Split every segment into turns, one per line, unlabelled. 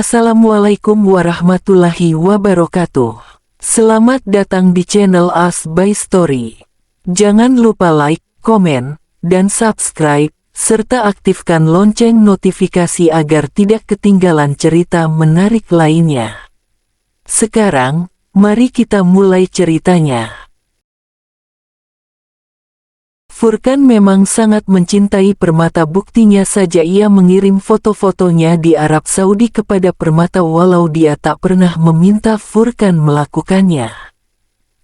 Assalamualaikum warahmatullahi wabarakatuh. Selamat datang di channel As by Story. Jangan lupa like, komen, dan subscribe, serta aktifkan lonceng notifikasi agar tidak ketinggalan cerita menarik lainnya. Sekarang, mari kita mulai ceritanya. Furkan memang sangat mencintai Permata, buktinya saja ia mengirim foto-fotonya di Arab Saudi kepada Permata walau dia tak pernah meminta Furkan melakukannya.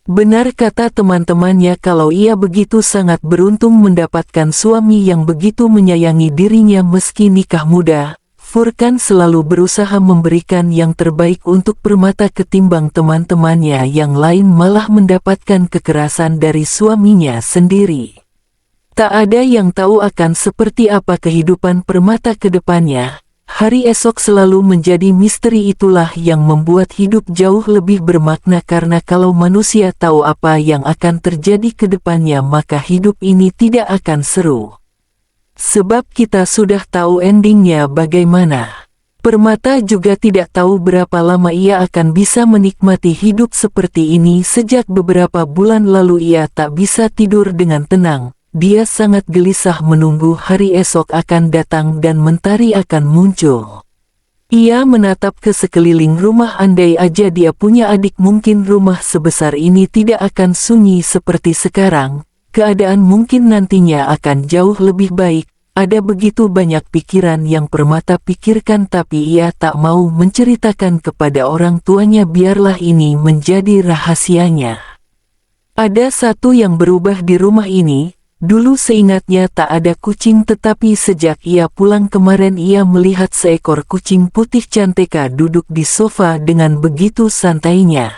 Benar kata teman-temannya kalau ia begitu sangat beruntung mendapatkan suami yang begitu menyayangi dirinya meski nikah muda. Furkan selalu berusaha memberikan yang terbaik untuk Permata ketimbang teman-temannya yang lain malah mendapatkan kekerasan dari suaminya sendiri. Tak ada yang tahu akan seperti apa kehidupan Permata ke depannya. Hari esok selalu menjadi misteri, itulah yang membuat hidup jauh lebih bermakna karena kalau manusia tahu apa yang akan terjadi ke depannya maka hidup ini tidak akan seru. Sebab kita sudah tahu endingnya bagaimana. Permata juga tidak tahu berapa lama ia akan bisa menikmati hidup seperti ini. Sejak beberapa bulan lalu ia tak bisa tidur dengan tenang. Dia sangat gelisah menunggu hari esok akan datang dan mentari akan muncul. Ia menatap ke sekeliling rumah, andai aja dia punya adik mungkin rumah sebesar ini tidak akan sunyi seperti sekarang. Keadaan mungkin nantinya akan jauh lebih baik. Ada begitu banyak pikiran yang Permata pikirkan tapi ia tak mau menceritakan kepada orang tuanya, biarlah ini menjadi rahasianya. Ada satu yang berubah di rumah ini. Dulu seingatnya tak ada kucing, tetapi sejak ia pulang kemarin ia melihat seekor kucing putih cantika duduk di sofa dengan begitu santainya.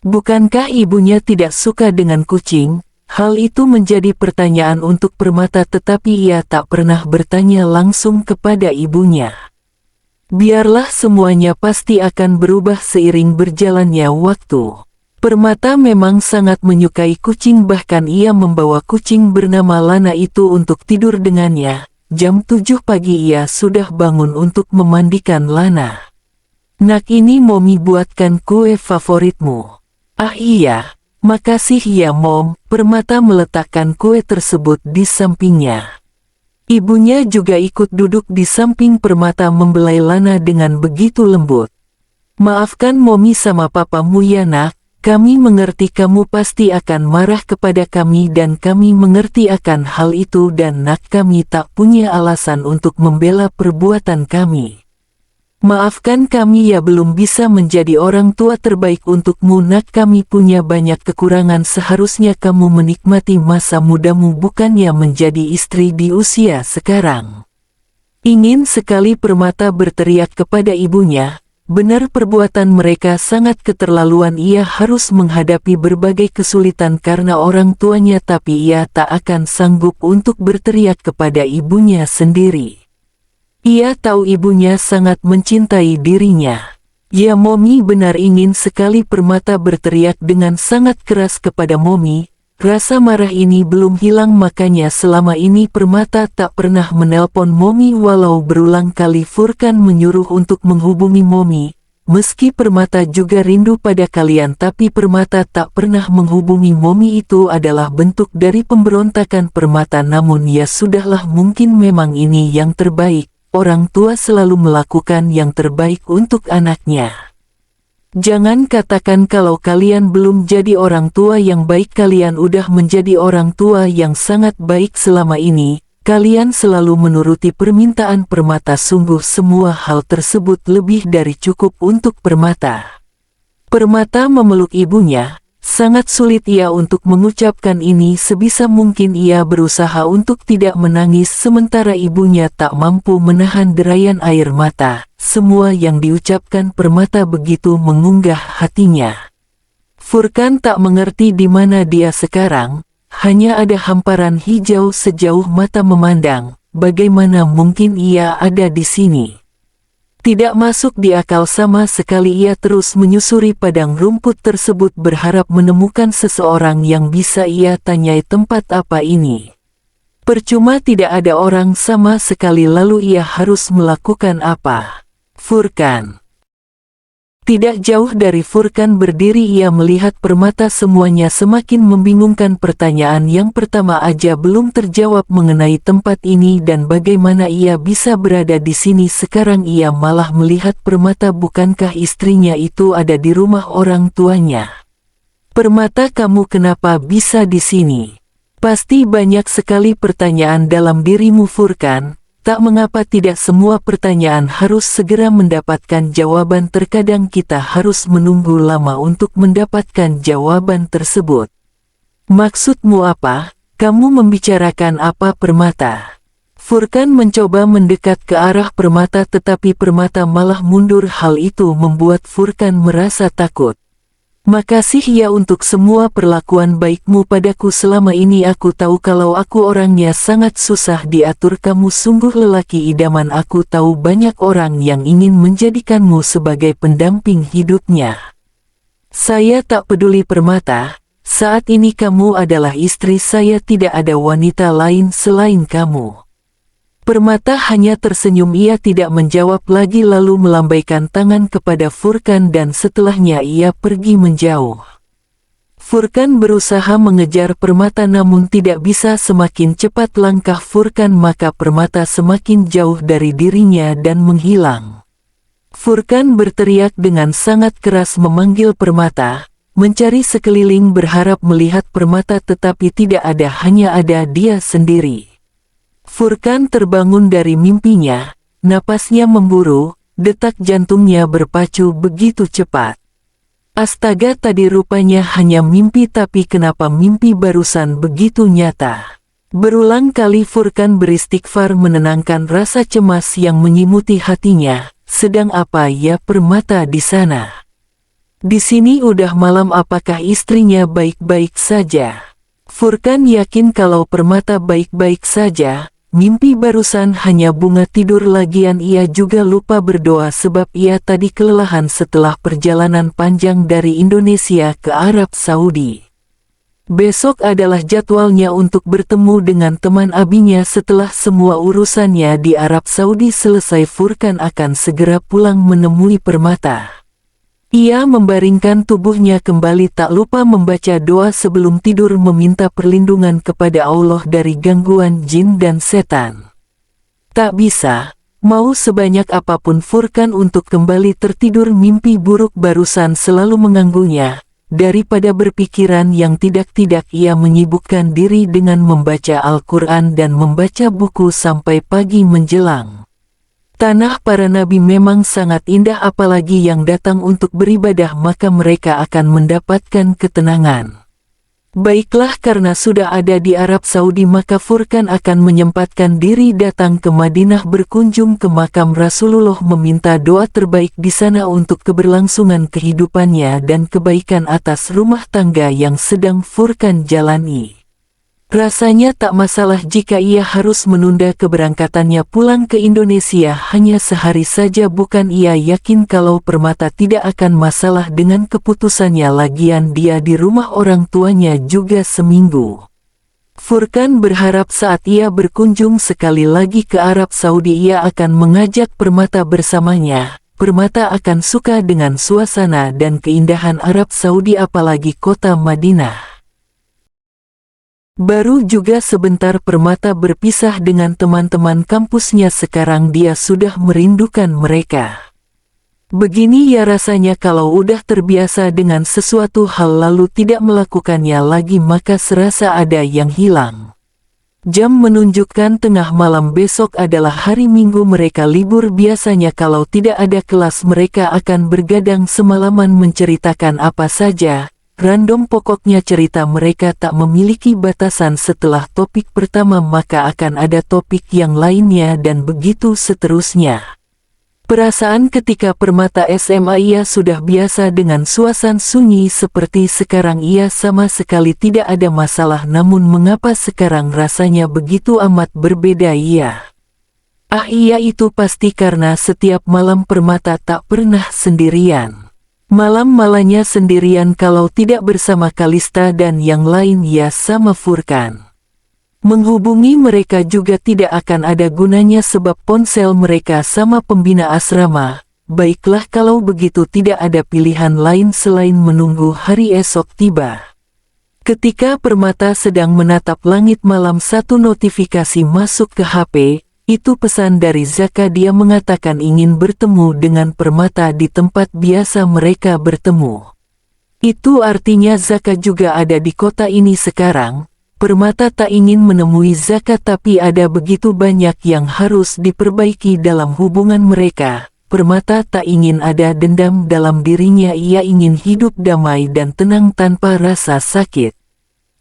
Bukankah ibunya tidak suka dengan kucing? Hal itu menjadi pertanyaan untuk Permata tetapi ia tak pernah bertanya langsung kepada ibunya. Biarlah semuanya pasti akan berubah seiring berjalannya waktu. Permata memang sangat menyukai kucing, bahkan ia membawa kucing bernama Lana itu untuk tidur dengannya. Jam 7 pagi ia sudah bangun untuk memandikan Lana. "Nak, ini Momi buatkan kue favoritmu." "Ah iya, makasih ya Mom." Permata meletakkan kue tersebut di sampingnya. Ibunya juga ikut duduk di samping Permata membelai Lana dengan begitu lembut. "Maafkan Momi sama papamu ya Nak. Kami mengerti kamu pasti akan marah kepada kami dan kami mengerti akan hal itu dan Nak, kami tak punya alasan untuk membela perbuatan kami. Maafkan kami ya, belum bisa menjadi orang tua terbaik untukmu Nak, kami punya banyak kekurangan, seharusnya kamu menikmati masa mudamu bukannya menjadi istri di usia sekarang." Ingin sekali Permata berteriak kepada ibunya. Benar, perbuatan mereka sangat keterlaluan. Ia harus menghadapi berbagai kesulitan karena orang tuanya tapi ia tak akan sanggup untuk berteriak kepada ibunya sendiri. Ia tahu ibunya sangat mencintai dirinya. "Ya Momi," benar ingin sekali Permata berteriak dengan sangat keras kepada Momi. Rasa marah ini belum hilang, makanya selama ini Permata tak pernah menelpon Momi walau berulang kali Furkan menyuruh untuk menghubungi Momi. Meski Permata juga rindu pada kalian tapi Permata tak pernah menghubungi Momi. Itu adalah bentuk dari pemberontakan Permata, namun ya sudahlah, mungkin memang ini yang terbaik. Orang tua selalu melakukan yang terbaik untuk anaknya. Jangan katakan kalau kalian belum jadi orang tua yang baik, kalian udah menjadi orang tua yang sangat baik selama ini. Kalian selalu menuruti permintaan Permata, sungguh semua hal tersebut lebih dari cukup untuk Permata. Permata memeluk ibunya. Sangat sulit ia untuk mengucapkan ini, sebisa mungkin ia berusaha untuk tidak menangis sementara ibunya tak mampu menahan derayan air mata. Semua yang diucapkan Permata begitu mengunggah hatinya. Furkan tak mengerti di mana dia sekarang, hanya ada hamparan hijau sejauh mata memandang. Bagaimana mungkin ia ada di sini? Tidak masuk di akal sama sekali. Ia terus menyusuri padang rumput tersebut berharap menemukan seseorang yang bisa ia tanyai tempat apa ini. Percuma, tidak ada orang sama sekali. Lalu ia harus melakukan apa? Furkan. Tidak jauh dari Furkan berdiri ia melihat Permata, semuanya semakin membingungkan. Pertanyaan yang pertama aja belum terjawab mengenai tempat ini dan bagaimana ia bisa berada di sini. Sekarang ia malah melihat Permata, bukankah istrinya itu ada di rumah orang tuanya? Permata, kamu kenapa bisa di sini? Pasti banyak sekali pertanyaan dalam dirimu Furkan. Tak mengapa tidak semua pertanyaan harus segera mendapatkan jawaban. Terkadang kita harus menunggu lama untuk mendapatkan jawaban tersebut. Maksudmu apa? Kamu membicarakan apa Permata? Furkan mencoba mendekat ke arah Permata tetapi Permata malah mundur. Hal itu membuat Furkan merasa takut. Makasih ya untuk semua perlakuan baikmu padaku selama ini. Aku tahu kalau aku orangnya sangat susah diatur. Kamu sungguh lelaki idaman. Aku tahu banyak orang yang ingin menjadikanmu sebagai pendamping hidupnya. Saya tak peduli Permata, saat ini kamu adalah istri saya, tidak ada wanita lain selain kamu. Permata hanya tersenyum, ia tidak menjawab lagi lalu melambaikan tangan kepada Furkan dan setelahnya ia pergi menjauh. Furkan berusaha mengejar Permata namun tidak bisa. Semakin cepat langkah Furkan maka Permata semakin jauh dari dirinya dan menghilang. Furkan berteriak dengan sangat keras memanggil Permata, mencari sekeliling berharap melihat Permata tetapi tidak ada, hanya ada dia sendiri. Furkan terbangun dari mimpinya, napasnya memburu, detak jantungnya berpacu begitu cepat. Astaga, tadi rupanya hanya mimpi, tapi kenapa mimpi barusan begitu nyata? Berulang kali Furkan beristighfar menenangkan rasa cemas yang menyimuti hatinya. Sedang apa ya Permata di sana? Di sini udah malam, apakah istrinya baik-baik saja? Furkan yakin kalau Permata baik-baik saja. Mimpi barusan hanya bunga tidur. Lagian ia juga lupa berdoa sebab ia tadi kelelahan setelah perjalanan panjang dari Indonesia ke Arab Saudi. Besok adalah jadwalnya untuk bertemu dengan teman abinya. Setelah semua urusannya di Arab Saudi selesai, Furkan akan segera pulang menemui Permata. Ia membaringkan tubuhnya kembali, tak lupa membaca doa sebelum tidur meminta perlindungan kepada Allah dari gangguan jin dan setan. Tak bisa, mau sebanyak apapun Furkan untuk kembali tertidur. Mimpi buruk barusan selalu mengganggunya. Daripada berpikiran yang tidak-tidak, ia menyibukkan diri dengan membaca Al-Quran dan membaca buku sampai pagi menjelang. Tanah para nabi memang sangat indah, apalagi yang datang untuk beribadah maka mereka akan mendapatkan ketenangan. Baiklah, karena sudah ada di Arab Saudi maka Furkan akan menyempatkan diri datang ke Madinah berkunjung ke makam Rasulullah, meminta doa terbaik di sana untuk keberlangsungan kehidupannya dan kebaikan atas rumah tangga yang sedang Furkan jalani. Rasanya tak masalah jika ia harus menunda keberangkatannya pulang ke Indonesia hanya sehari saja. Bukan ia yakin kalau Permata tidak akan masalah dengan keputusannya, lagian dia di rumah orang tuanya juga seminggu. Furkan berharap saat ia berkunjung sekali lagi ke Arab Saudi ia akan mengajak Permata bersamanya. Permata akan suka dengan suasana dan keindahan Arab Saudi, apalagi kota Madinah. Baru juga sebentar Permata berpisah dengan teman-teman kampusnya, sekarang dia sudah merindukan mereka. Begini ya rasanya kalau udah terbiasa dengan sesuatu hal lalu tidak melakukannya lagi maka serasa ada yang hilang. Jam menunjukkan tengah malam. Besok adalah hari Minggu, mereka libur. Biasanya kalau tidak ada kelas mereka akan bergadang semalaman menceritakan apa saja. Random, pokoknya cerita mereka tak memiliki batasan. Setelah topik pertama maka akan ada topik yang lainnya dan begitu seterusnya. Perasaan ketika Permata SMA ia sudah biasa dengan suasana sunyi seperti sekarang. Ia sama sekali tidak ada masalah, namun mengapa sekarang rasanya begitu amat berbeda ya? Iya, itu pasti karena setiap malam Permata tak pernah sendirian. Malam-malanya sendirian, kalau tidak bersama Kalista dan yang lain ya sama Furkan. Menghubungi mereka juga tidak akan ada gunanya sebab ponsel mereka sama pembina asrama. baiklah kalau begitu tidak ada pilihan lain selain menunggu hari esok tiba. Ketika Permata sedang menatap langit malam, satu notifikasi masuk ke HP, itu pesan dari Zaka. Dia mengatakan ingin bertemu dengan Permata di tempat biasa mereka bertemu. Itu artinya Zaka juga ada di kota ini sekarang. Permata tak ingin menemui Zaka, tapi ada begitu banyak yang harus diperbaiki dalam hubungan mereka. Permata tak ingin ada dendam dalam dirinya, ia ingin hidup damai dan tenang tanpa rasa sakit.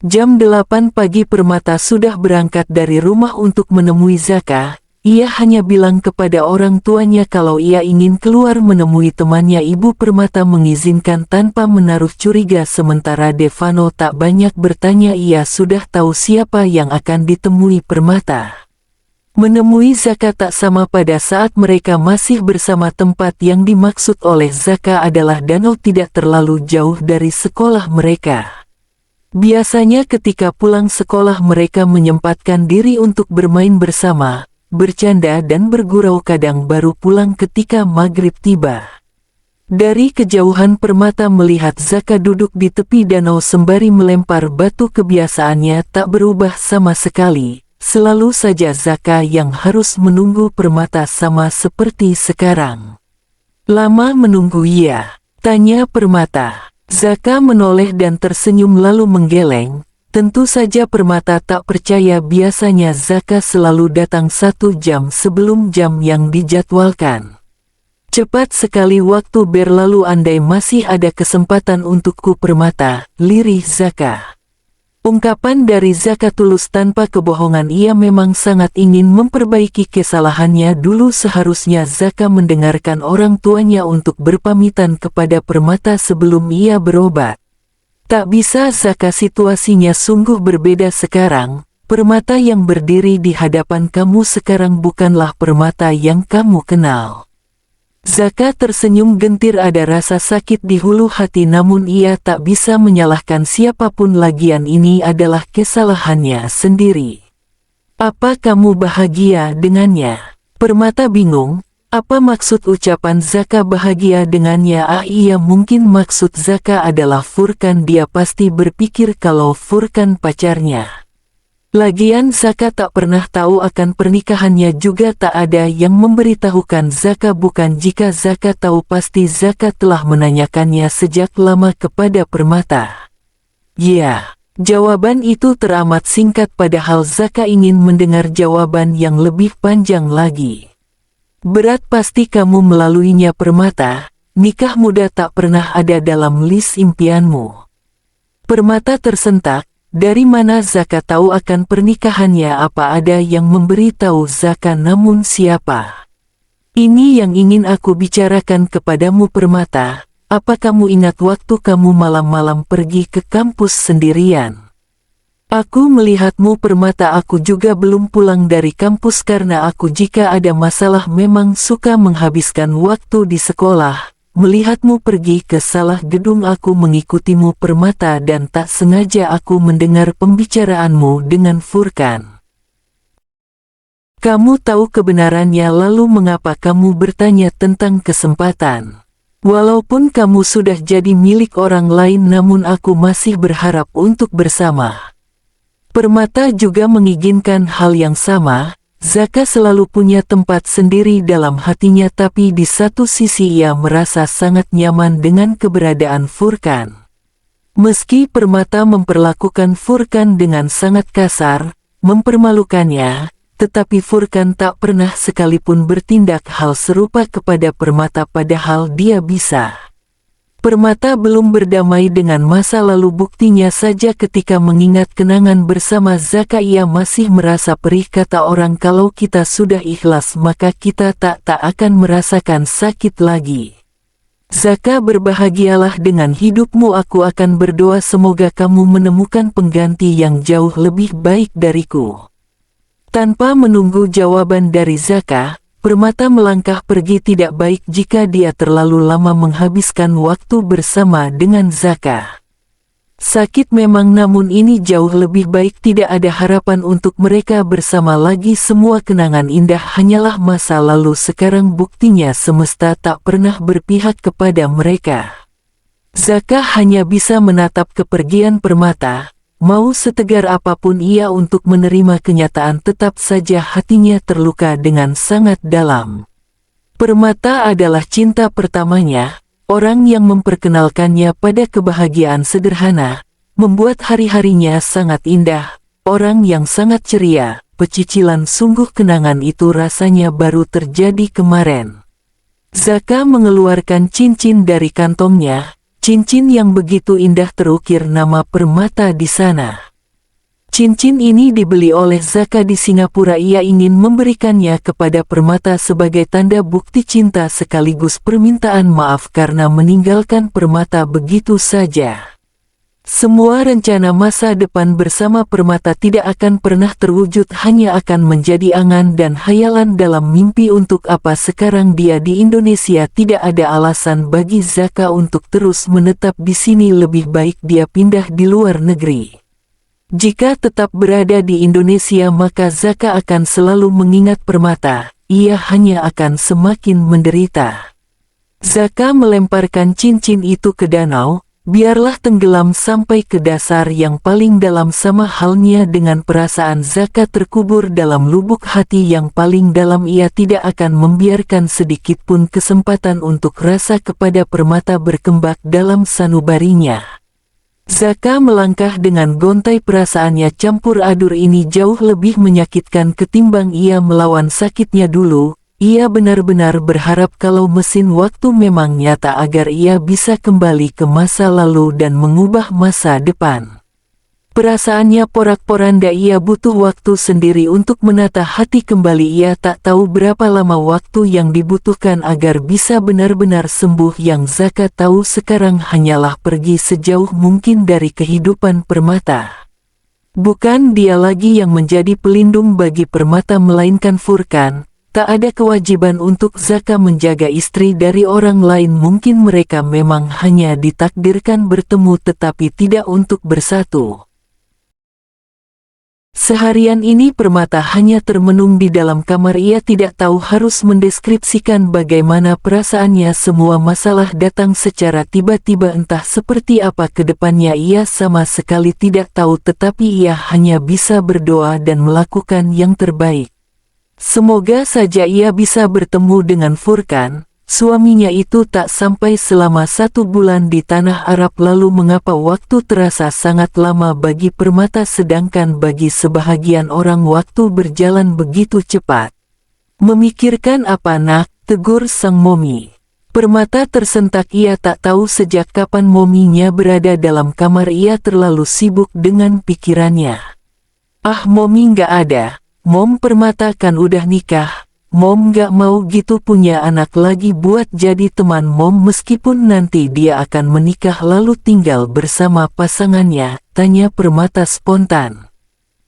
Jam 8 pagi Permata sudah berangkat dari rumah untuk menemui Zaka. Ia hanya bilang kepada orang tuanya kalau ia ingin keluar menemui temannya. Ibu Permata mengizinkan tanpa menaruh curiga, sementara Devano tak banyak bertanya, ia sudah tahu siapa yang akan ditemui Permata. Menemui Zaka tak sama pada saat mereka masih bersama. Tempat yang dimaksud oleh Zaka adalah danau tidak terlalu jauh dari sekolah mereka. Biasanya ketika pulang sekolah mereka menyempatkan diri untuk bermain bersama, bercanda dan bergurau, kadang baru pulang ketika maghrib tiba. Dari kejauhan Permata melihat Zaka duduk di tepi danau sembari melempar batu. Kebiasaannya tak berubah sama sekali, selalu saja Zaka yang harus menunggu Permata, sama seperti sekarang. Lama menunggu ya? Tanya Permata. Zaka menoleh dan tersenyum lalu menggeleng. Tentu saja Permata tak percaya, biasanya Zaka selalu datang 1 jam sebelum jam yang dijadwalkan. Cepat sekali waktu berlalu, andai masih ada kesempatan untukku Permata, lirih Zaka. Ungkapan dari Zaka tulus tanpa kebohongan, ia memang sangat ingin memperbaiki kesalahannya dulu. Seharusnya Zaka mendengarkan orang tuanya untuk berpamitan kepada Permata sebelum ia berobat. Tak bisa Zaka, situasinya sungguh berbeda sekarang. Permata yang berdiri di hadapan kamu sekarang bukanlah Permata yang kamu kenal. Zaka tersenyum gentir, ada rasa sakit di hulu hati, namun ia tak bisa menyalahkan siapapun, lagian ini adalah kesalahannya sendiri. Apa kamu bahagia dengannya? Permata bingung. Apa maksud ucapan Zaka bahagia dengannya? Iya, mungkin maksud Zaka adalah Furkan. Dia pasti berpikir kalau Furkan pacarnya. Lagian Zaka tak pernah tahu akan pernikahannya, juga tak ada yang memberitahukan Zaka. Bukan jika Zaka tahu, pasti Zaka telah menanyakannya sejak lama kepada Permata. Ya, jawaban itu teramat singkat, padahal Zaka ingin mendengar jawaban yang lebih panjang lagi. Berat pasti kamu melaluinya Permata, nikah muda tak pernah ada dalam list impianmu. Permata tersentak, dari mana Zaka tahu akan pernikahannya? Apa ada yang memberitahu Zaka? Namun siapa? Ini yang ingin aku bicarakan kepadamu Permata. Apa kamu ingat waktu kamu malam-malam pergi ke kampus sendirian? Aku melihatmu Permata, aku juga belum pulang dari kampus karena aku jika ada masalah memang suka menghabiskan waktu di sekolah. Melihatmu pergi ke salah gedung aku mengikutimu Permata, dan tak sengaja aku mendengar pembicaraanmu dengan Furkan. Kamu tahu kebenarannya, lalu mengapa kamu bertanya tentang kesempatan? Walaupun kamu sudah jadi milik orang lain, namun aku masih berharap untuk bersama. Permata juga menginginkan hal yang sama. Zaka selalu punya tempat sendiri dalam hatinya, tapi di satu sisi ia merasa sangat nyaman dengan keberadaan Furkan. Meski Permata memperlakukan Furkan dengan sangat kasar, mempermalukannya, tetapi Furkan tak pernah sekalipun bertindak hal serupa kepada Permata, padahal dia bisa. Permata belum berdamai dengan masa lalu, buktinya saja ketika mengingat kenangan bersama Zaka ia masih merasa perih. Kata orang kalau kita sudah ikhlas maka kita tak akan merasakan sakit lagi. Zaka, berbahagialah dengan hidupmu, aku akan berdoa semoga kamu menemukan pengganti yang jauh lebih baik dariku. Tanpa menunggu jawaban dari Zaka, Permata melangkah pergi. Tidak baik jika dia terlalu lama menghabiskan waktu bersama dengan Zaka. Sakit memang, namun ini jauh lebih baik. Tidak ada harapan untuk mereka bersama lagi. Semua kenangan indah hanyalah masa lalu. Sekarang buktinya semesta tak pernah berpihak kepada mereka. Zaka hanya bisa menatap kepergian Permata. Mau setegar apapun ia untuk menerima kenyataan, tetap saja hatinya terluka dengan sangat dalam. Permata adalah cinta pertamanya. Orang yang memperkenalkannya pada kebahagiaan sederhana, membuat hari-harinya sangat indah. Orang yang sangat ceria, pecicilan sungguh kenangan itu rasanya baru terjadi kemarin. Zaka mengeluarkan cincin dari kantongnya, cincin yang begitu indah terukir nama Permata di sana. Cincin ini dibeli oleh Zaka di Singapura. Ia ingin memberikannya kepada Permata sebagai tanda bukti cinta sekaligus permintaan maaf karena meninggalkan Permata begitu saja. Semua rencana masa depan bersama Permata tidak akan pernah terwujud, hanya akan menjadi angan dan hayalan dalam mimpi. Untuk apa sekarang dia di Indonesia? Tidak ada alasan bagi Zaka untuk terus menetap di sini. Lebih baik dia pindah di luar negeri. Jika tetap berada di Indonesia, maka Zaka akan selalu mengingat Permata. Ia hanya akan semakin menderita. Zaka melemparkan cincin itu ke danau. Biarlah tenggelam sampai ke dasar yang paling dalam. Sama halnya dengan perasaan Zaka terkubur dalam lubuk hati yang paling dalam. Ia tidak akan membiarkan sedikit pun kesempatan untuk rasa kepada Permata berkembang dalam sanubarinya. Zaka melangkah dengan gontai. Perasaannya campur aduk ini jauh lebih menyakitkan ketimbang ia melawan sakitnya dulu. Ia benar-benar berharap kalau mesin waktu memang nyata agar ia bisa kembali ke masa lalu dan mengubah masa depan. Perasaannya porak-poranda. Ia butuh waktu sendiri untuk menata hati kembali. Ia tak tahu berapa lama waktu yang dibutuhkan agar bisa benar-benar sembuh. Yang Zaka tahu sekarang hanyalah pergi sejauh mungkin dari kehidupan Permata. Bukan dia lagi yang menjadi pelindung bagi Permata, melainkan Furkan. Tak ada kewajiban untuk Zaka menjaga istri dari orang lain. Mungkin mereka memang hanya ditakdirkan bertemu tetapi tidak untuk bersatu. Seharian ini Permata hanya termenung di dalam kamar. Ia tidak tahu harus mendeskripsikan bagaimana perasaannya. Semua masalah datang secara tiba-tiba, entah seperti apa ke depannya ia sama sekali tidak tahu, tetapi ia hanya bisa berdoa dan melakukan yang terbaik. Semoga saja ia bisa bertemu dengan Furkan. Suaminya itu tak sampai selama 1 bulan di tanah Arab. Lalu mengapa waktu terasa sangat lama bagi Permata, sedangkan bagi sebahagian orang waktu berjalan begitu cepat? Memikirkan apa nak? Tegur sang Momi. Permata tersentak. Ia tak tahu sejak kapan Mominya berada dalam kamar. Ia terlalu sibuk dengan pikirannya. Ah, Momi nggak ada. Mom, Permata kan udah nikah. Mom gak mau gitu punya anak lagi buat jadi teman Mom meskipun nanti dia akan menikah lalu tinggal bersama pasangannya, tanya Permata spontan.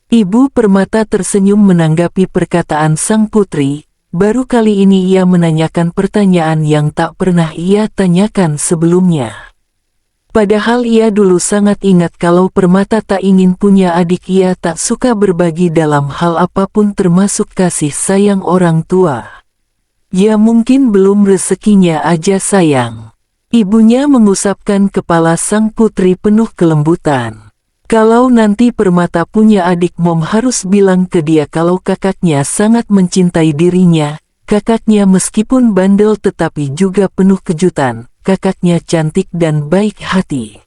Ibu Permata tersenyum menanggapi perkataan sang putri. Baru kali ini ia menanyakan pertanyaan yang tak pernah ia tanyakan sebelumnya. Padahal ia dulu sangat ingat kalau Permata tak ingin punya adik. Ia tak suka berbagi dalam hal apapun termasuk kasih sayang orang tua. Ya mungkin belum rezekinya aja sayang. Ibunya mengusapkan kepala sang putri penuh kelembutan. Kalau nanti Permata punya adik, Mom harus bilang ke dia kalau kakaknya sangat mencintai dirinya. Kakaknya meskipun bandel tetapi juga penuh kejutan. Kakaknya cantik dan baik hati.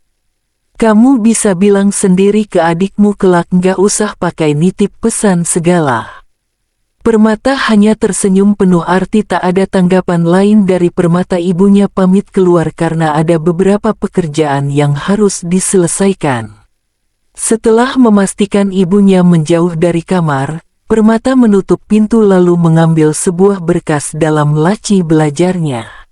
Kamu bisa bilang sendiri ke adikmu kelak, nggak usah pakai nitip pesan segala. Permata hanya tersenyum penuh arti. Tak ada tanggapan lain dari Permata. Ibunya pamit keluar karena ada beberapa pekerjaan yang harus diselesaikan. Setelah memastikan ibunya menjauh dari kamar, Permata menutup pintu lalu mengambil sebuah berkas dalam laci belajarnya.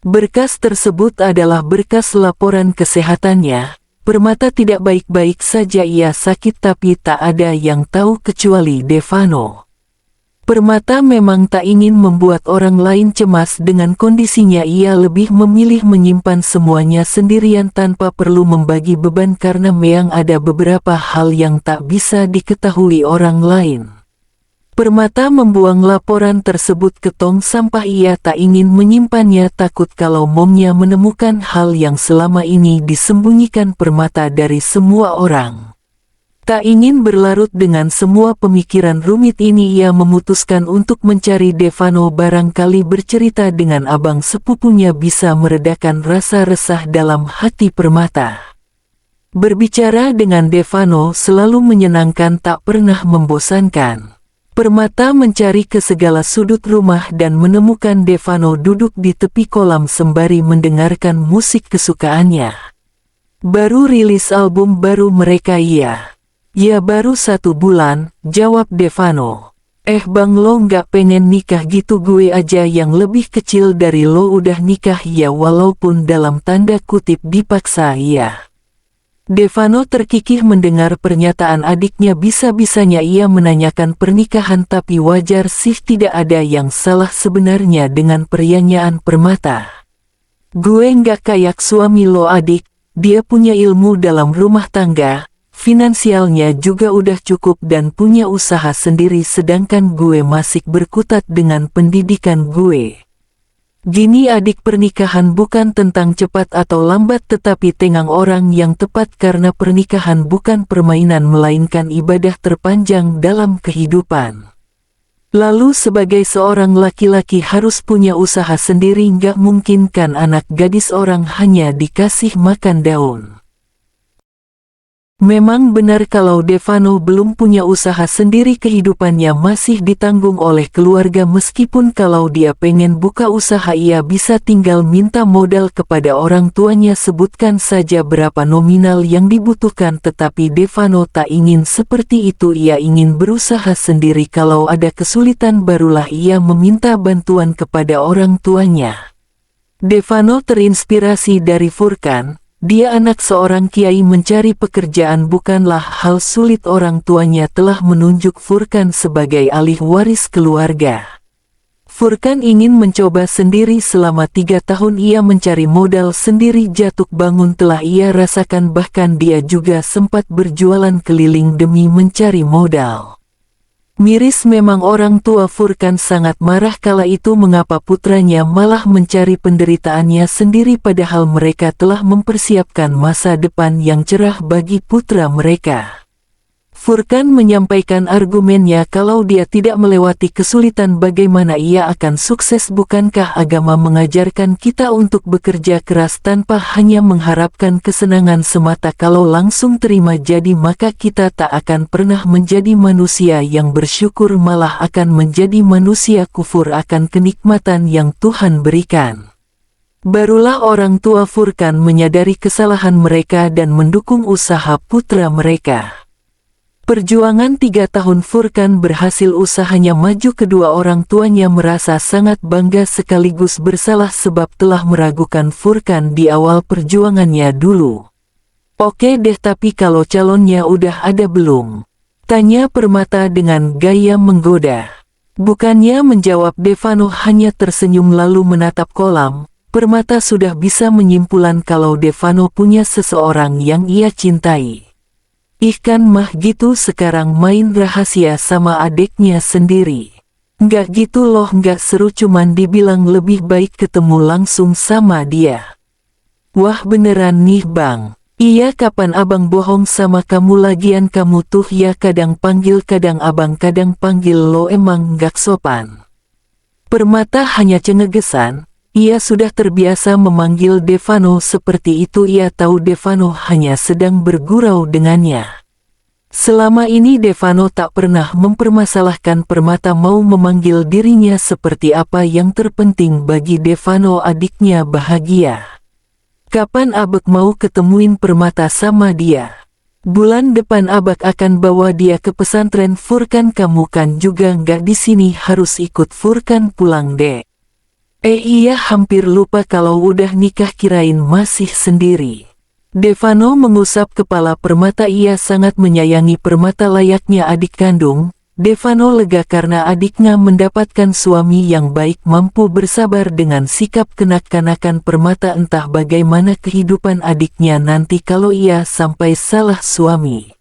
Berkas tersebut adalah berkas laporan kesehatannya. Permata tidak baik-baik saja. Ia sakit tapi tak ada yang tahu kecuali Devano. Permata memang tak ingin membuat orang lain cemas dengan kondisinya. Ia lebih memilih menyimpan semuanya sendirian tanpa perlu membagi beban karena memang ada beberapa hal yang tak bisa diketahui orang lain. Permata membuang laporan tersebut ke tong sampah. Ia tak ingin menyimpannya, takut kalau momnya menemukan hal yang selama ini disembunyikan Permata dari semua orang. Tak ingin berlarut dengan semua pemikiran rumit ini, ia memutuskan untuk mencari Devano. Barangkali bercerita dengan abang sepupunya bisa meredakan rasa resah dalam hati Permata. Berbicara dengan Devano selalu menyenangkan, tak pernah membosankan. Permata mencari ke segala sudut rumah dan menemukan Devano duduk di tepi kolam sembari mendengarkan musik kesukaannya. Baru rilis album baru mereka ya? Ya baru 1 bulan, jawab Devano. Bang, lo nggak pengen nikah gitu? Gue aja yang lebih kecil dari lo udah nikah ya, walaupun dalam tanda kutip dipaksa ya. Devano terkikih mendengar pernyataan adiknya. Bisa-bisanya ia menanyakan pernikahan, tapi wajar sih, tidak ada yang salah sebenarnya dengan pertanyaan Permata. Gue nggak kayak suami lo adik, dia punya ilmu dalam rumah tangga. Finansialnya juga udah cukup dan punya usaha sendiri, sedangkan gue masih berkutat dengan pendidikan gue. Gini adik, pernikahan bukan tentang cepat atau lambat, tetapi tentang orang yang tepat, karena pernikahan bukan permainan melainkan ibadah terpanjang dalam kehidupan. Lalu sebagai seorang laki-laki harus punya usaha sendiri, nggak mungkin kan anak gadis orang hanya dikasih makan daun. Memang benar kalau Devano belum punya usaha sendiri, kehidupannya masih ditanggung oleh keluarga. Meskipun kalau dia pengen buka usaha ia bisa tinggal minta modal kepada orang tuanya, sebutkan saja berapa nominal yang dibutuhkan. Tetapi Devano tak ingin seperti itu, ia ingin berusaha sendiri. Kalau ada kesulitan barulah ia meminta bantuan kepada orang tuanya. Devano terinspirasi dari Furkan. Dia anak seorang kiai, mencari pekerjaan bukanlah hal sulit. Orang tuanya telah menunjuk Furkan sebagai ahli waris keluarga. Furkan ingin mencoba sendiri. Selama 3 tahun ia mencari modal sendiri, jatuh bangun telah ia rasakan. Bahkan dia juga sempat berjualan keliling demi mencari modal. Miris memang orang tua Furkan sangat marah kala itu mengapa putranya malah mencari penderitaannya sendiri, padahal mereka telah mempersiapkan masa depan yang cerah bagi putra mereka. Furkan menyampaikan argumennya, kalau dia tidak melewati kesulitan bagaimana ia akan sukses? Bukankah agama mengajarkan kita untuk bekerja keras tanpa hanya mengharapkan kesenangan semata? Kalau langsung terima jadi maka kita tak akan pernah menjadi manusia yang bersyukur, malah akan menjadi manusia kufur akan kenikmatan yang Tuhan berikan. Barulah orang tua Furkan menyadari kesalahan mereka dan mendukung usaha putra mereka. Perjuangan 3 tahun Furkan berhasil, usahanya maju. Kedua orang tuanya merasa sangat bangga sekaligus bersalah sebab telah meragukan Furkan di awal perjuangannya dulu. Oke deh, tapi kalau calonnya udah ada belum? Tanya Permata dengan gaya menggoda. Bukannya menjawab, Devano hanya tersenyum lalu menatap kolam. Permata sudah bisa menyimpulkan kalau Devano punya seseorang yang ia cintai. Ikan mah gitu, sekarang main rahasia sama adiknya sendiri. Nggak gitu loh, nggak seru, cuman dibilang lebih baik ketemu langsung sama dia. Wah beneran nih bang? Iya, kapan abang bohong sama kamu? Lagian kamu tuh ya kadang panggil kadang abang kadang panggil lo, emang nggak sopan. Permata hanya cengegesan. Ia sudah terbiasa memanggil Devano seperti itu. Ia tahu Devano hanya sedang bergurau dengannya. Selama ini Devano tak pernah mempermasalahkan Permata mau memanggil dirinya seperti apa. Yang terpenting bagi Devano adiknya bahagia. Kapan abek mau ketemuin Permata sama dia? Bulan depan abak akan bawa dia ke pesantren Furkan. Kamu kan juga nggak di sini, harus ikut Furkan pulang deh. Iya, hampir lupa kalau udah nikah, kirain masih sendiri. Devano mengusap kepala Permata. Ia sangat menyayangi Permata layaknya adik kandung. Devano lega karena adiknya mendapatkan suami yang baik mampu bersabar dengan sikap kenak-kanakan Permata. Entah bagaimana kehidupan adiknya nanti kalau ia sampai salah suami.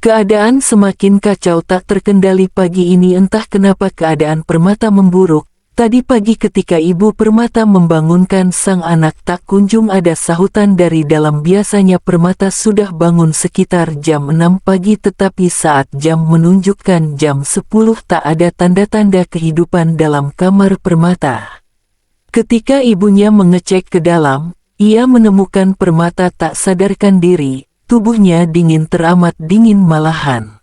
Keadaan semakin kacau tak terkendali pagi ini. Entah kenapa keadaan Permata memburuk. Tadi pagi ketika ibu Permata membangunkan sang anak tak kunjung ada sahutan dari dalam. Biasanya Permata sudah bangun sekitar jam 6 pagi tetapi saat jam menunjukkan jam 10 tak ada tanda-tanda kehidupan dalam kamar Permata. Ketika ibunya mengecek ke dalam, ia menemukan Permata tak sadarkan diri, tubuhnya dingin teramat dingin malahan.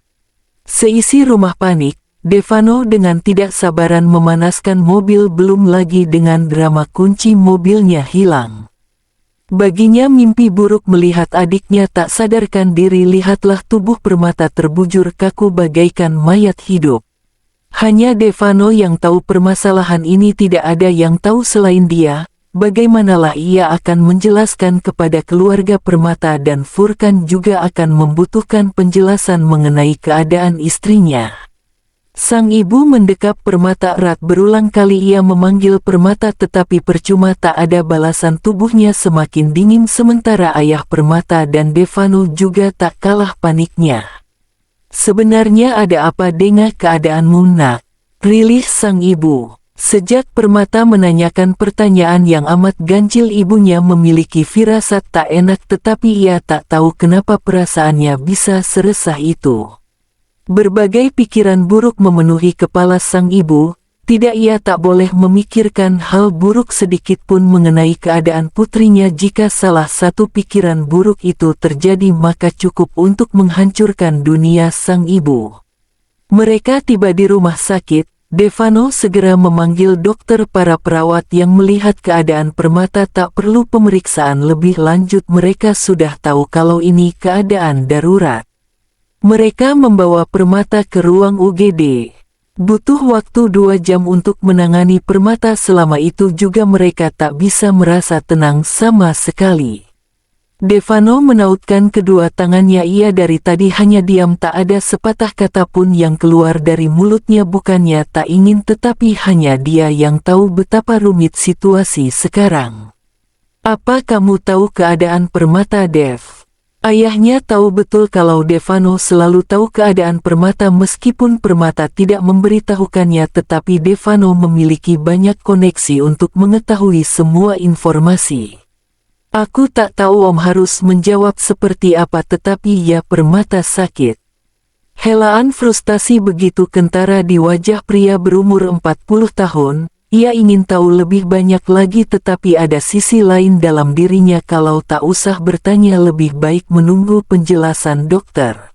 Seisi rumah panik. Devano dengan tidak sabaran memanaskan mobil belum lagi dengan drama kunci mobilnya hilang. Baginya mimpi buruk melihat adiknya tak sadarkan diri. Lihatlah tubuh Permata terbujur kaku bagaikan mayat hidup. Hanya Devano yang tahu permasalahan ini, tidak ada yang tahu selain dia. Bagaimanalah ia akan menjelaskan kepada keluarga Permata dan Furkan juga akan membutuhkan penjelasan mengenai keadaan istrinya. Sang ibu mendekap Permata erat. Berulang kali ia memanggil Permata tetapi percuma, tak ada balasan. Tubuhnya semakin dingin sementara ayah Permata dan Devano juga tak kalah paniknya. Sebenarnya ada apa dengan keadaanmu nak? Rilih sang ibu. Sejak Permata menanyakan pertanyaan yang amat ganjil, ibunya memiliki firasat tak enak tetapi ia tak tahu kenapa perasaannya bisa seresah itu. Berbagai pikiran buruk memenuhi kepala sang ibu. Tidak, ia tak boleh memikirkan hal buruk sedikit pun mengenai keadaan putrinya. Jika salah satu pikiran buruk itu terjadi maka cukup untuk menghancurkan dunia sang ibu. Mereka tiba di rumah sakit. Devano segera memanggil dokter. Para perawat yang melihat keadaan Permata tak perlu pemeriksaan lebih lanjut. Mereka sudah tahu kalau ini keadaan darurat. Mereka membawa Permata ke ruang UGD. Butuh waktu 2 jam untuk menangani Permata. Selama itu juga mereka tak bisa merasa tenang sama sekali. Devano menautkan kedua tangannya. Ia dari tadi hanya diam, tak ada sepatah kata pun yang keluar dari mulutnya. Bukannya tak ingin tetapi hanya dia yang tahu betapa rumit situasi sekarang. Apa kamu tahu keadaan Permata, Dev? Ayahnya tahu betul kalau Devano selalu tahu keadaan Permata meskipun Permata tidak memberitahukannya, tetapi Devano memiliki banyak koneksi untuk mengetahui semua informasi. Aku tak tahu om harus menjawab seperti apa, tetapi ya Permata sakit. Helaan frustasi begitu kentara di wajah pria berumur 40 tahun. Ia ingin tahu lebih banyak lagi tetapi ada sisi lain dalam dirinya. Kalau tak usah bertanya lebih baik menunggu penjelasan dokter.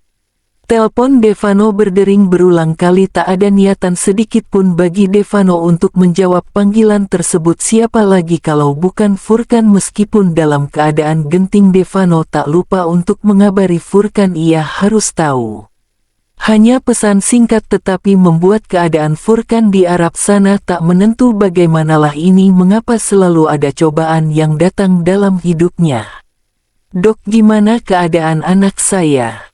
Telepon Devano berdering berulang kali. Tak ada niatan sedikit pun bagi Devano untuk menjawab panggilan tersebut. Siapa lagi kalau bukan Furkan? Meskipun dalam keadaan genting Devano tak lupa untuk mengabari Furkan. Ia harus tahu. Hanya pesan singkat tetapi membuat keadaan Furkan di Arab sana tak menentu. Bagaimanalah ini? Mengapa selalu ada cobaan yang datang dalam hidupnya? Dok, gimana keadaan anak saya?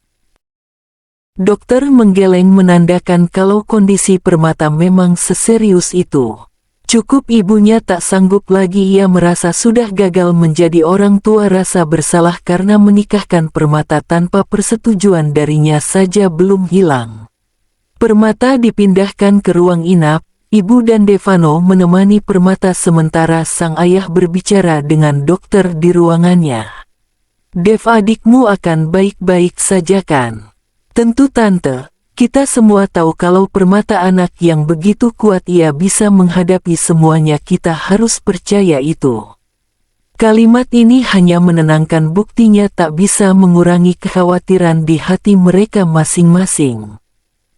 Dokter menggeleng menandakan kalau kondisi Permata memang seserius itu. Cukup ibunya tak sanggup lagi. Ia merasa sudah gagal menjadi orang tua. Rasa bersalah karena menikahkan Permata tanpa persetujuan darinya saja belum hilang. Permata dipindahkan ke ruang inap. Ibu dan Devano menemani Permata sementara sang ayah berbicara dengan dokter di ruangannya. Dev, adikmu akan baik-baik saja kan? Tentu tante. Kita semua tahu kalau Permata anak yang begitu kuat. Ia bisa menghadapi semuanya. Kita harus percaya itu. Kalimat ini hanya menenangkan, buktinya tak bisa mengurangi kekhawatiran di hati mereka masing-masing.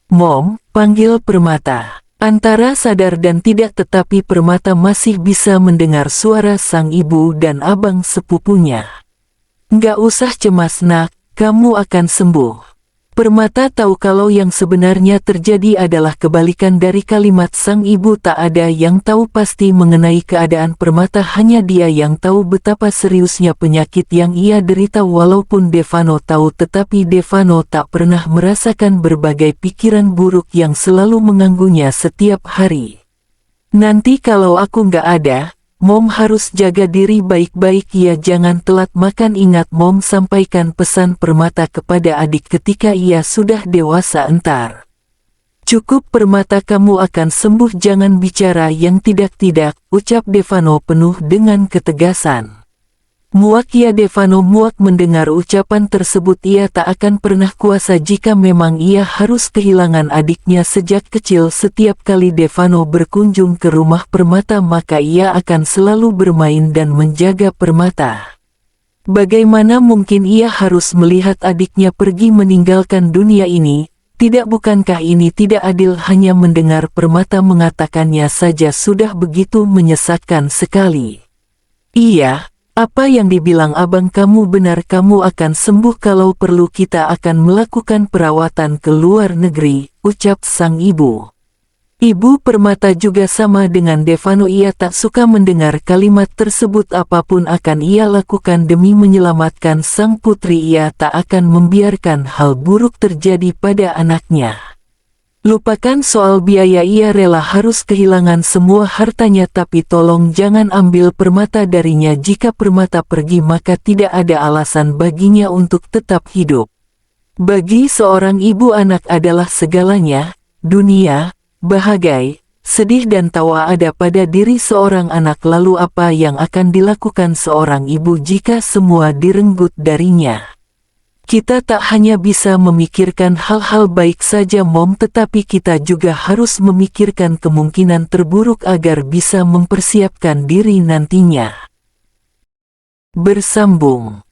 Mom, panggil Permata. Antara sadar dan tidak tetapi Permata masih bisa mendengar suara sang ibu dan abang sepupunya. Nggak usah cemas nak, kamu akan sembuh. Permata tahu kalau yang sebenarnya terjadi adalah kebalikan dari kalimat sang ibu. Tak ada yang tahu pasti mengenai keadaan Permata, hanya dia yang tahu betapa seriusnya penyakit yang ia derita. Walaupun Devano tahu, tetapi Devano tak pernah merasakan berbagai pikiran buruk yang selalu mengganggunya setiap hari. Nanti kalau aku nggak ada, Mom harus jaga diri baik-baik ya, jangan telat makan. Ingat Mom, sampaikan pesan Permata kepada adik ketika ia sudah dewasa entar. Cukup Permata, kamu akan sembuh, jangan bicara yang tidak-tidak, ucap Devano penuh dengan ketegasan. Muak ya Devano muak mendengar ucapan tersebut. Ia tak akan pernah kuasa jika memang ia harus kehilangan adiknya sejak kecil. Setiap kali Devano berkunjung ke rumah Permata, maka ia akan selalu bermain dan menjaga Permata. Bagaimana mungkin ia harus melihat adiknya pergi meninggalkan dunia ini? Tidak, bukankah ini tidak adil? Hanya mendengar Permata mengatakannya saja sudah begitu menyesakkan sekali. Iya, apa yang dibilang abang kamu benar, kamu akan sembuh, kalau perlu kita akan melakukan perawatan ke luar negeri, ucap sang ibu. Ibu Permata juga sama dengan Devano, ia tak suka mendengar kalimat tersebut. Apapun akan ia lakukan demi menyelamatkan sang putri, ia tak akan membiarkan hal buruk terjadi pada anaknya. Lupakan soal biaya, ia rela harus kehilangan semua hartanya, tapi tolong jangan ambil Permata darinya. Jika Permata pergi maka tidak ada alasan baginya untuk tetap hidup. Bagi seorang ibu, anak adalah segalanya. Dunia, bahagia, sedih dan tawa ada pada diri seorang anak. Lalu apa yang akan dilakukan seorang ibu jika semua direnggut darinya? Kita tak hanya bisa memikirkan hal-hal baik saja Mom, tetapi kita juga harus memikirkan kemungkinan terburuk agar bisa mempersiapkan diri nantinya. Bersambung.